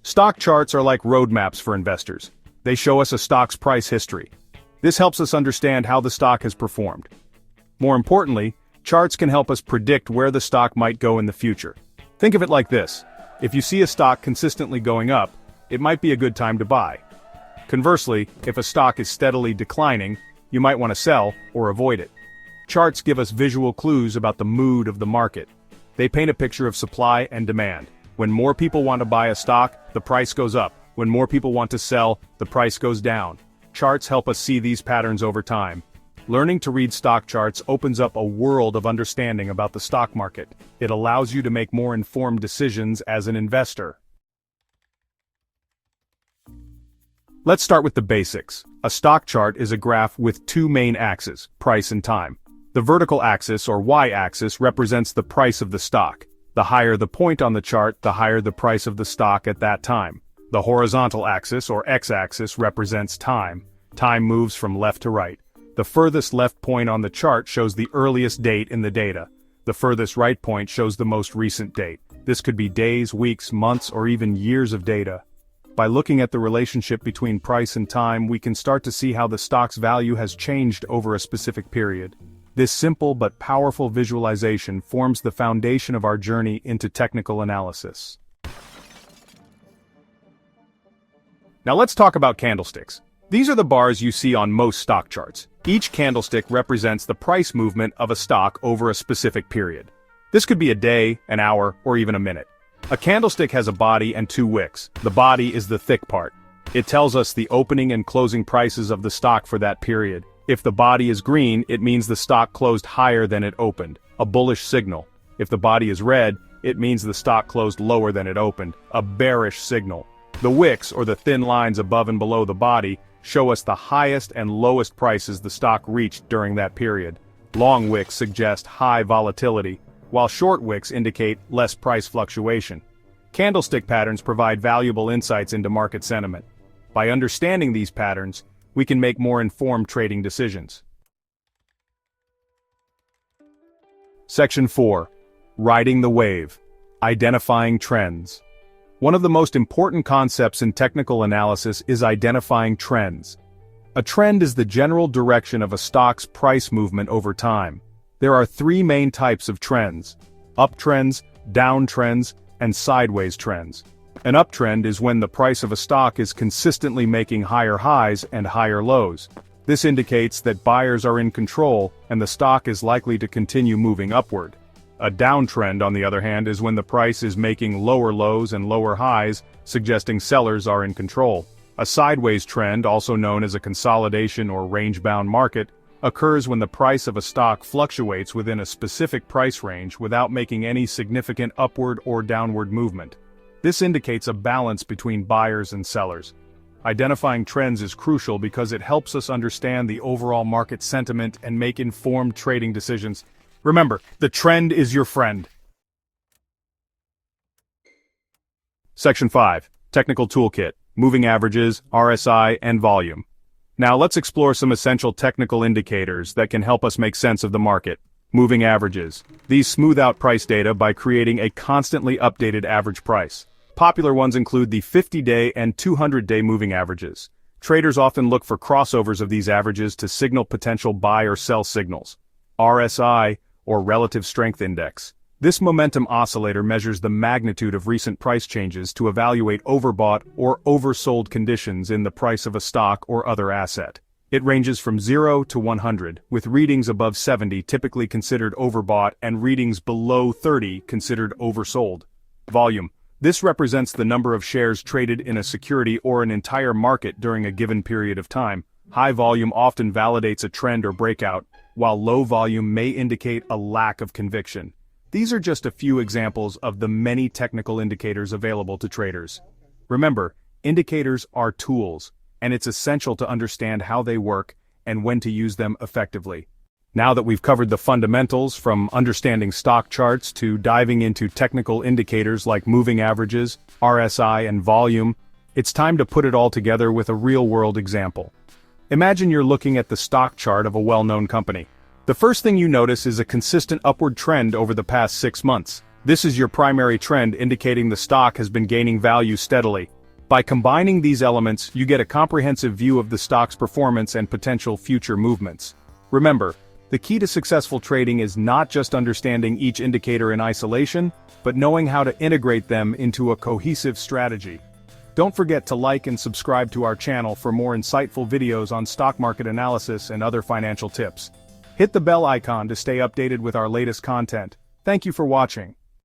Stock charts are like roadmaps for investors. They show us a stock's price history. This helps us understand how the stock has performed. More importantly, charts can help us predict where the stock might go in the future. Think of it like this. If you see a stock consistently going up, it might be a good time to buy. Conversely, if a stock is steadily declining, you might want to sell or avoid it. Charts give us visual clues about the mood of the market. They paint a picture of supply and demand. When more people want to buy a stock, the price goes up. When more people want to sell, the price goes down. Charts help us see these patterns over time. Learning to read stock charts opens up a world of understanding about the stock market. It allows you to make more informed decisions as an investor. Let's start with the basics. A stock chart is a graph with two main axes, price and time. The vertical axis, or y-axis, represents the price of the stock. The higher the point on the chart, the higher the price of the stock at that time. The horizontal axis, or x-axis, represents time. Time moves from left to right. The furthest left point on the chart shows the earliest date in the data. The furthest right point shows the most recent date. This could be days, weeks, months, or even years of data. By looking at the relationship between price and time, we can start to see how the stock's value has changed over a specific period. This simple but powerful visualization forms the foundation of our journey into technical analysis. Now let's talk about candlesticks. These are the bars you see on most stock charts. Each candlestick represents the price movement of a stock over a specific period. This could be a day, an hour, or even a minute. A candlestick has a body and two wicks. The body is the thick part. It tells us the opening and closing prices of the stock for that period. If the body is green, it means the stock closed higher than it opened, a bullish signal. If the body is red, it means the stock closed lower than it opened, a bearish signal. The wicks, or the thin lines above and below the body, show us the highest and lowest prices the stock reached during that period. Long wicks suggest high volatility, while short wicks indicate less price fluctuation. Candlestick patterns provide valuable insights into market sentiment. By understanding these patterns, we can make more informed trading decisions. Section 4. Riding the wave. Identifying trends. One of the most important concepts in technical analysis is identifying trends. A trend is the general direction of a stock's price movement over time. There are three main types of trends: uptrends, downtrends, and sideways trends. An uptrend is when the price of a stock is consistently making higher highs and higher lows. This indicates that buyers are in control and the stock is likely to continue moving upward. A downtrend, on the other hand, is when the price is making lower lows and lower highs, suggesting sellers are in control. A sideways trend, also known as a consolidation or range-bound market, occurs when the price of a stock fluctuates within a specific price range without making any significant upward or downward movement. This indicates a balance between buyers and sellers. Identifying trends is crucial because it helps us understand the overall market sentiment and make informed trading decisions. Remember, the trend is your friend. Section 5. Technical Toolkit. Moving Averages, RSI, and Volume. Now let's explore some essential technical indicators that can help us make sense of the market. Moving averages. These smooth out price data by creating a constantly updated average price. Popular ones include the 50-day and 200-day moving averages. Traders often look for crossovers of these averages to signal potential buy or sell signals. RSI, or Relative Strength Index. This momentum oscillator measures the magnitude of recent price changes to evaluate overbought or oversold conditions in the price of a stock or other asset. It ranges from 0 to 100, with readings above 70 typically considered overbought and readings below 30 considered oversold. Volume. This represents the number of shares traded in a security or an entire market during a given period of time. High volume often validates a trend or breakout, while low volume may indicate a lack of conviction. These are just a few examples of the many technical indicators available to traders. Remember, indicators are tools, and it's essential to understand how they work and when to use them effectively. Now that we've covered the fundamentals, from understanding stock charts to diving into technical indicators like moving averages, RSI, and volume, it's time to put it all together with a real-world example. Imagine you're looking at the stock chart of a well-known company. The first thing you notice is a consistent upward trend over the past 6 months. This is your primary trend indicating the stock has been gaining value steadily. By combining these elements, you get a comprehensive view of the stock's performance and potential future movements. Remember, the key to successful trading is not just understanding each indicator in isolation, but knowing how to integrate them into a cohesive strategy. Don't forget to like and subscribe to our channel for more insightful videos on stock market analysis and other financial tips. Hit the bell icon to stay updated with our latest content. Thank you for watching.